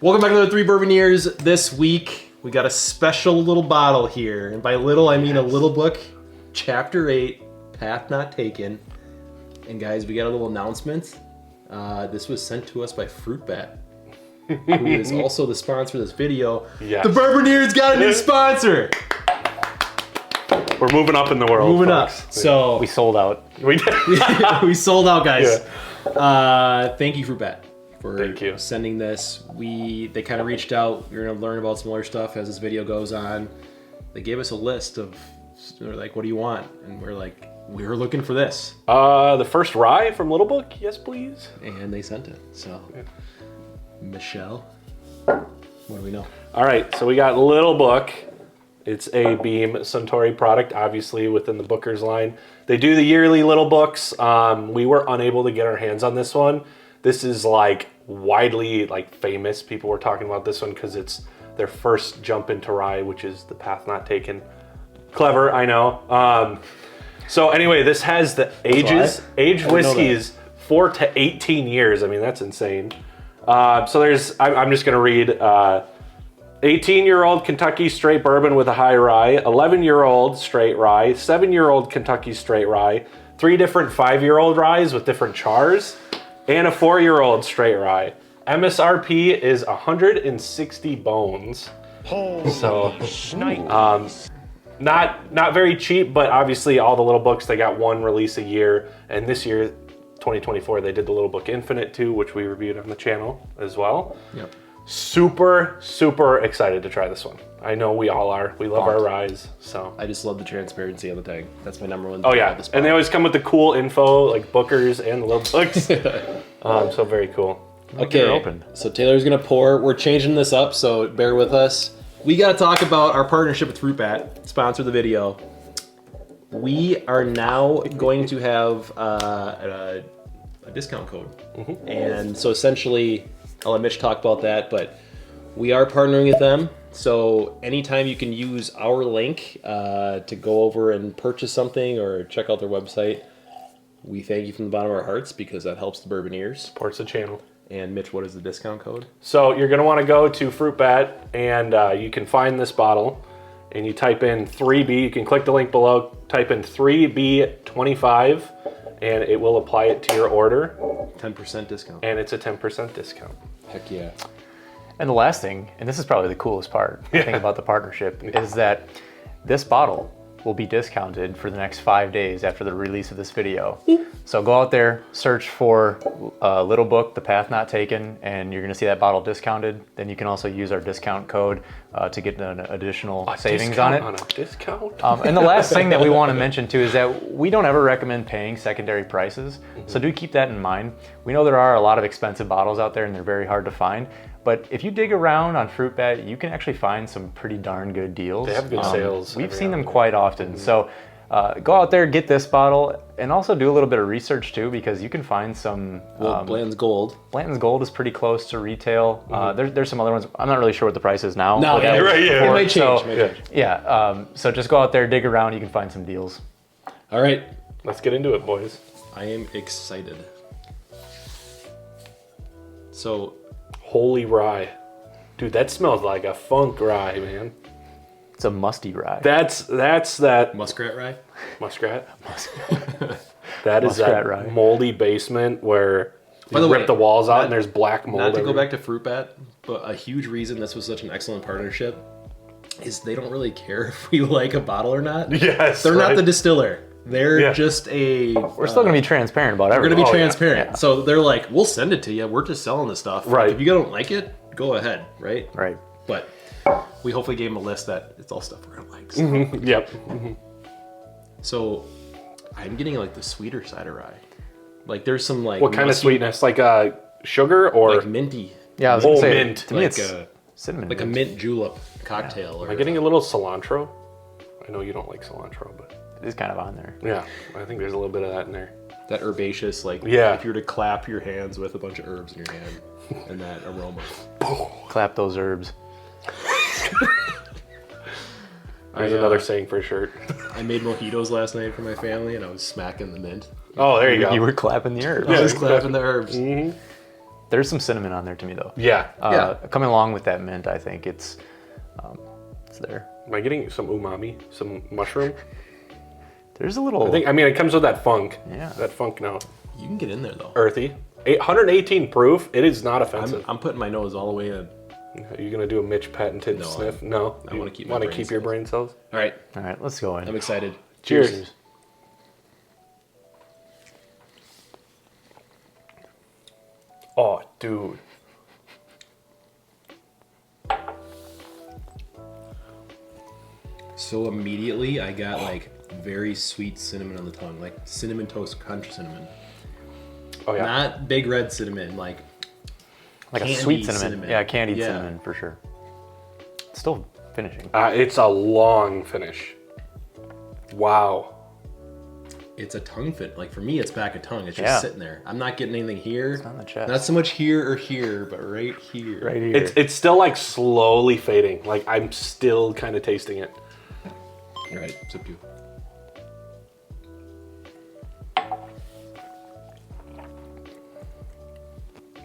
Welcome back to the Three Bourbon Years. This week, we got a special little bottle here. And by little, I mean a little book, Chapter 8, Path Not Taken. And guys, we got a little announcement. This was sent to us by Frootbat, who is also the sponsor of this video. Yes. The Bourbon Years got a new sponsor! We're moving up in the world, Moving folks. up. So We sold out. We did. we sold out, guys. Yeah. Thank you, Frootbat, for Thank you. sending this. They kind of reached out. You're gonna learn about some other stuff as this video goes on. They gave us a list of, they're like, what do you want? And we're like, we're looking for this. The first rye from Little Book, yes please. And they sent it. So, Michelle, what do we know? All right, so we got Little Book. It's a Beam Suntory product, obviously within the Booker's line. They do the yearly Little Books. We were unable to get our hands on this one. This is like widely famous. People were talking about this one because it's their first jump into rye, which is the Path Not Taken. Clever, I know. So anyway, this has the ages. Aged whiskeys 4 to 18 years. I mean, that's insane. So I'm just gonna read 18-year-old Kentucky straight bourbon with a high rye, 11-year-old straight rye, 7-year-old Kentucky straight rye, 3 different 5-year-old ryes with different chars, and a 4-year-old straight rye. MSRP is 160 bones. So, not very cheap, but obviously all the Little Books, they got one release a year, and this year, 2024, they did the Little Book Infinite too, which we reviewed on the channel as well. Yep. Super excited to try this one. I know we all are. We love our ryes, so. I just love the transparency on the tag. That's my number one. Oh yeah, and they always come with the cool info, like Booker's and the Little Books. So very cool. Okay, open. So Taylor's gonna pour. We're changing this up, so bear with us. We gotta talk about our partnership with Frootbat, sponsor the video. We are now going to have a discount code. And so essentially, I'll let Mitch talk about that, but we are partnering with them. So anytime you can use our link to go over and purchase something or check out their website, we thank you from the bottom of our hearts because that helps the Bourbon Ears. Supports the channel. And Mitch, what is the discount code? So you're gonna wanna go to Frootbat and you can find this bottle and you type in 3B, you can click the link below, type in 3B25 and it will apply it to your order. 10% discount. And it's a 10% discount. Heck yeah. And the last thing, and this is probably the coolest part, I think about the partnership, is that this bottle will be discounted for the next 5 days after the release of this video. So go out there, search for Little Book, The Path Not Taken, and you're gonna see that bottle discounted. Then you can also use our discount code to get an additional savings on it. On a discount? And the last thing that we wanna mention too is that we don't ever recommend paying secondary prices. So do keep that in mind. We know there are a lot of expensive bottles out there and they're very hard to find. But if you dig around on Frootbat, you can actually find some pretty darn good deals. They have good sales. We've seen them quite often. So go out there, get this bottle, and also do a little bit of research too, because you can find some... Well, Bland's Gold. Blanton's Gold is pretty close to retail. There's some other ones. I'm not really sure what the price is now. No, But right, yeah. It might change. So, so just go out there, dig around, you can find some deals. All right. Let's get into it, boys. I am excited. So... Holy rye. Dude, that smells like a funk rye, man. It's a musty rye. That's that Muskrat rye? muskrat. That is Muskrat that rye. moldy basement where By you the rip way, the walls out not- and there's black mold. Not to go everywhere. back to Frootbat, but a huge reason this was such an excellent partnership is they don't really care if we like a bottle or not. Yes, They're not right. the distiller. They're Yeah. just a... We're still going to be transparent about We're everything. going to be Oh, yeah. transparent. Yeah. So they're like, we'll send it to you. We're just selling this stuff. Right. If you don't like it, go ahead, right? Right. But we hopefully gave them a list that it's all stuff we're going to like. So. Yep. So I'm getting like the sweeter side of rye. Like there's some like... What kind of musky, sweetness? Like sugar or Like minty. Yeah, I was going to say, mint. to me Like it's a, cinnamon. like a mint julep cocktail. Or am I getting a little cilantro? I know you don't like cilantro, but It is kind of on there. yeah, I think there's a little bit of that in there. that herbaceous, like Yeah. if you were to clap your hands with a bunch of herbs in your hand and that aroma. Clap those herbs. There's another saying for a shirt. I made mojitos last night for my family and I was smacking the mint. Oh, there you go. You were clapping the herbs. I was clapping the herbs. There's some cinnamon on there to me though. Yeah. Coming along with that mint, I think it's there. Am I getting some umami, some mushroom? There's a little. I mean, it comes with that funk. Yeah. That funk note. You can get in there though. Earthy. 118 proof. It is not offensive. I'm putting my nose all the way in. Are you gonna do a Mitch patented sniff? No. I want to keep. Want to keep your brain cells? All right. All right, let's go in. I'm excited. Cheers. Oh, dude. So immediately I got like very sweet cinnamon on the tongue, like cinnamon toast crunch cinnamon. Oh yeah. Not big red cinnamon, like a sweet cinnamon. Yeah, candied cinnamon for sure. It's still finishing. It's a long finish. Wow. It's a tongue fit. Like for me, it's back of tongue. It's just sitting there. I'm not getting anything here. It's on the chest. Not so much here or here, but right here. Right here. It's still like slowly fading. Like I'm still kind of tasting it. All right, sip two.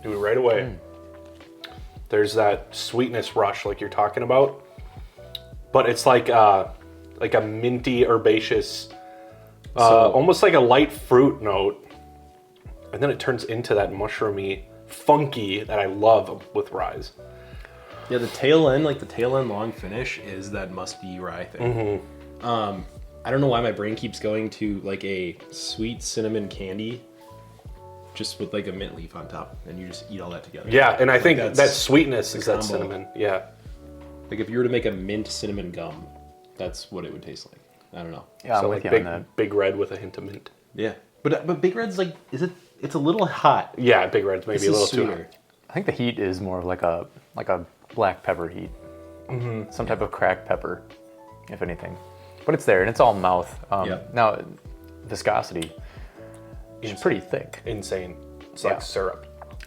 Dude, right away. There's that sweetness rush like you're talking about. But it's like a minty, herbaceous, almost like a light fruit note. And then it turns into that mushroomy, funky that I love with ryes. Yeah, the tail end, like the tail end long finish is that musky rye thing. I don't know why my brain keeps going to like a sweet cinnamon candy just with like a mint leaf on top, and you just eat all that together. Yeah, and I think that's that sweetness is that combo. cinnamon. Yeah. Like if you were to make a mint cinnamon gum, that's what it would taste like. I don't know. Yeah, I'm So with like you on that. big red with a hint of mint. Yeah, but Big Red's like, it's a little hot. Yeah, big red's maybe This a is little too sweeter. hot. I think the heat is more of like a black pepper heat. Some type of cracked pepper, if anything. But it's there, and it's all mouth. Now, viscosity is pretty thick. Insane. It's like syrup.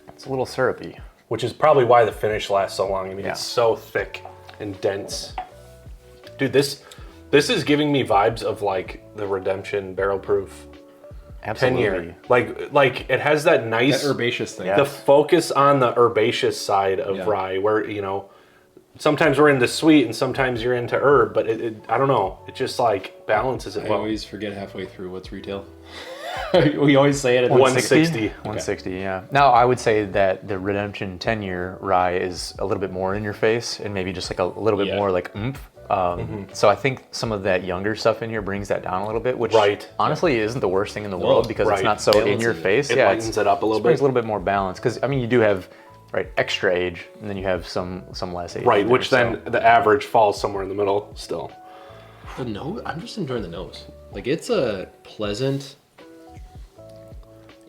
It's a little syrupy. Which is probably why the finish lasts so long. I mean, Yeah. it's so thick and dense. Dude, this is giving me vibes of like the Redemption barrel proof 10 Absolutely. year. Like it has that nice That herbaceous thing. Yeah. the focus on the herbaceous side of Yeah. rye, where sometimes we're into sweet and sometimes you're into herb, but I don't know, it just like balances it I well. always forget halfway through what's retail. We always say it at 160. 160, yeah. Now, I would say that the Redemption 10-year rye is a little bit more in your face and maybe just like a little bit more like oomph. So I think some of that younger stuff in here brings that down a little bit, which honestly isn't the worst thing in the world because it's not so in your face. It lightens it up a little bit. Brings a little bit more balance because I mean you do have extra age and then you have some less age. Right, in there, which then the average falls somewhere in the middle still. The nose, I'm just enjoying the nose. Like it's a pleasant.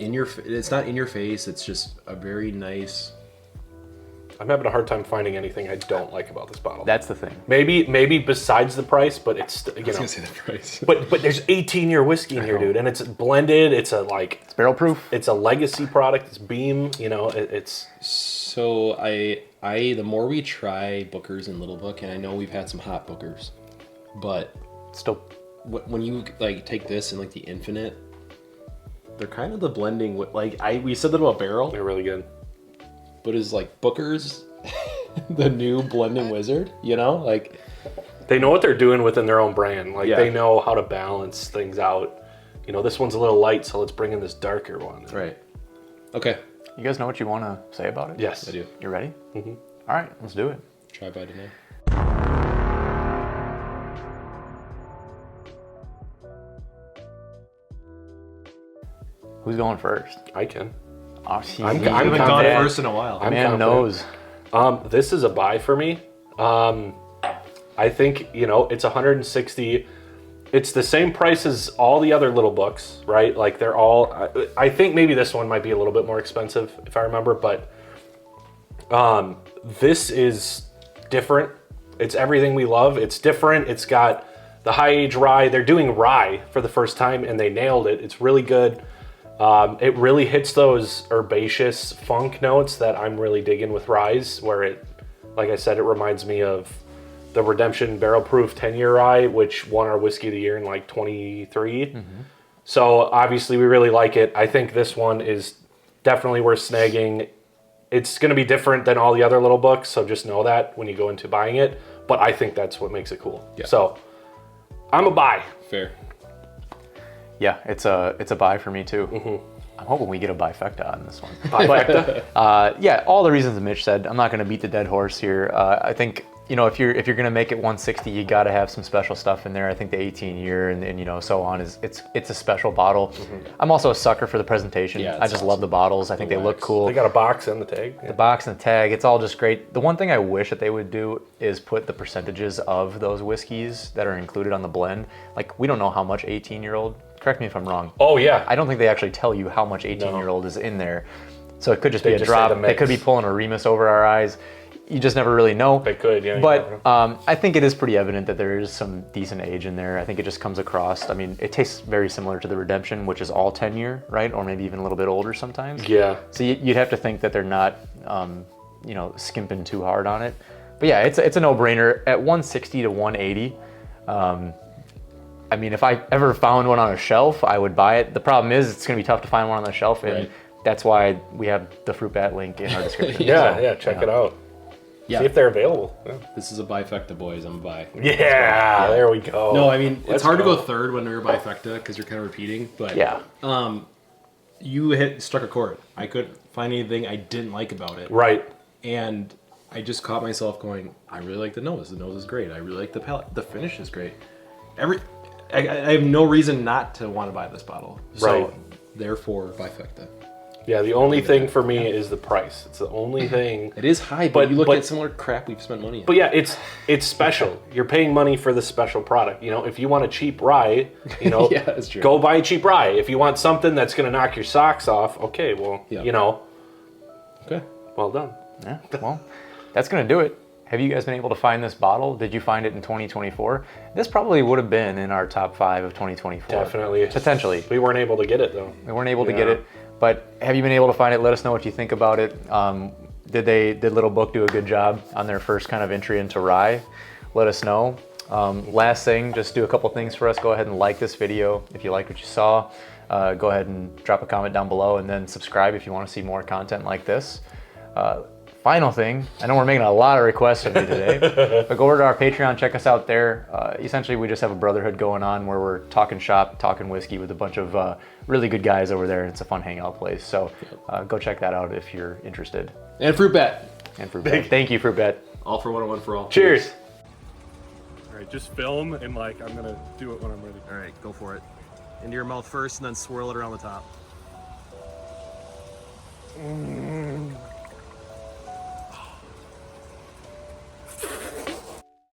It's not in your face. It's just a very nice. I'm having a hard time finding anything I don't like about this bottle. That's the thing. Maybe besides the price, but it's I was gonna say the price. But there's 18-year whiskey in here, dude, and it's blended. It's It's barrel proof. It's a legacy product. It's Beam. It's. So the more we try Bookers and Little Book, and I know we've had some hot Bookers, but Still, when you like take this and like the Infinite, they're kind of the blending with we said that about barrel, They're really good. but is like Booker's the new blending wizard, like They know what they're doing within their own brand. Like Yeah. they know how to balance things out. This one's a little light, so let's bring in this darker one. right. Okay, you guys know what you want to say about it? Yes. I do. You ready? Mm-hmm. All right, let's do it. Try by today. Who's going first? I can. Oh, I'm I haven't gone confident. first in a while. I'm Man confident. knows. This is a buy for me. I think, it's 160. It's the same price as all the other little books, right? Like they're all, I think maybe this one might be a little bit more expensive if I remember, but this is different. It's everything we love. It's different. It's got the high age rye. They're doing rye for the first time and they nailed it. It's really good. It really hits those herbaceous funk notes that I'm really digging with ryes, where it, like I said, it reminds me of the Redemption Barrel Proof 10-year rye, which won our Whiskey of the Year in like 23. So obviously we really like it. I think this one is definitely worth snagging. It's going to be different than all the other little books, so just know that when you go into buying it. But I think that's what makes it cool. Yeah. So I'm a buy. Fair. Yeah, it's a buy for me too. I'm hoping we get a bifecta on this one. Bifecta? Yeah, all the reasons Mitch said. I'm not going to beat the dead horse here. I think, you know, if you're going to make it 160, you got to have some special stuff in there. I think the 18 year and you know so on is it's a special bottle. I'm also a sucker for the presentation. Yeah, I just love the bottles. I think they look cool. They got a box and the tag. The box and the tag, it's all just great. The one thing I wish that they would do is put the percentages of those whiskeys that are included on the blend. Like, we don't know how much 18-year-old, correct me if I'm wrong. Oh yeah. I don't think they actually tell you how much 18-year-old is in there. So it could just be a just drop. say the They could be mix. pulling a Remus over our eyes. You just never really know. They could, yeah. But I think it is pretty evident that there is some decent age in there. I think it just comes across. I mean, it tastes very similar to the Redemption, which is all 10-year, right? Or maybe even a little bit older sometimes. Yeah. So you'd have to think that they're not, you know, skimping too hard on it. But yeah, it's a no-brainer. At 160 to 180, I mean, if I ever found one on a shelf, I would buy it. The problem is it's going to be tough to find one on the shelf, and Right. that's why we have the Frootbat link in our description. Yeah, So, yeah, check it out. Yeah. See if they're available. Yeah, This is a bifecta, boys. I'm a buy. yeah, there we go. No, I mean, Let's it's hard to go. go third when you're a bifecta because you're kind of repeating. But Yeah. you struck a chord. I couldn't find anything I didn't like about it. Right. And I just caught myself going, I really like the nose. The nose is great. I really like the palate. The finish is great. I have no reason not to want to buy this bottle. So, Right. therefore, bifecta. Yeah, the only thing for me is the price. It's the only thing. It is high, but you look but- at similar crap we've spent money on. But yeah, it's special. You're paying money for the special product. You know, if you want a cheap rye, you know, Yeah, that's true. go buy a cheap rye. If you want something that's going to knock your socks off, okay, well, Yeah. you know, Okay. well done. Yeah, well, that's going to do it. Have you guys been able to find this bottle? Did you find it in 2024? This probably would have been in our top 5 of 2024. Definitely. Potentially. We weren't able to get it though. We weren't able to Yeah. get it, but have you been able to find it? Let us know what you think about it. Did Little Book do a good job on their first kind of entry into rye? Let us know. Last thing, just do a couple things for us. Go ahead and like this video if you liked what you saw. Go ahead and drop a comment down below, and then subscribe if you want to see more content like this. Final thing, I know we're making a lot of requests of you today, but go over to our Patreon, check us out there. Essentially, we just have a brotherhood going on where we're talking shop, talking whiskey with a bunch of really good guys over there, and it's a fun hangout place. So go check that out if you're interested. And Frootbat. And Frootbat. Thank you, Frootbat. All for 101 for all. Cheers. All right, just film and like I'm gonna do it when I'm ready. All right, go for it. Into your mouth first and then swirl it around the top.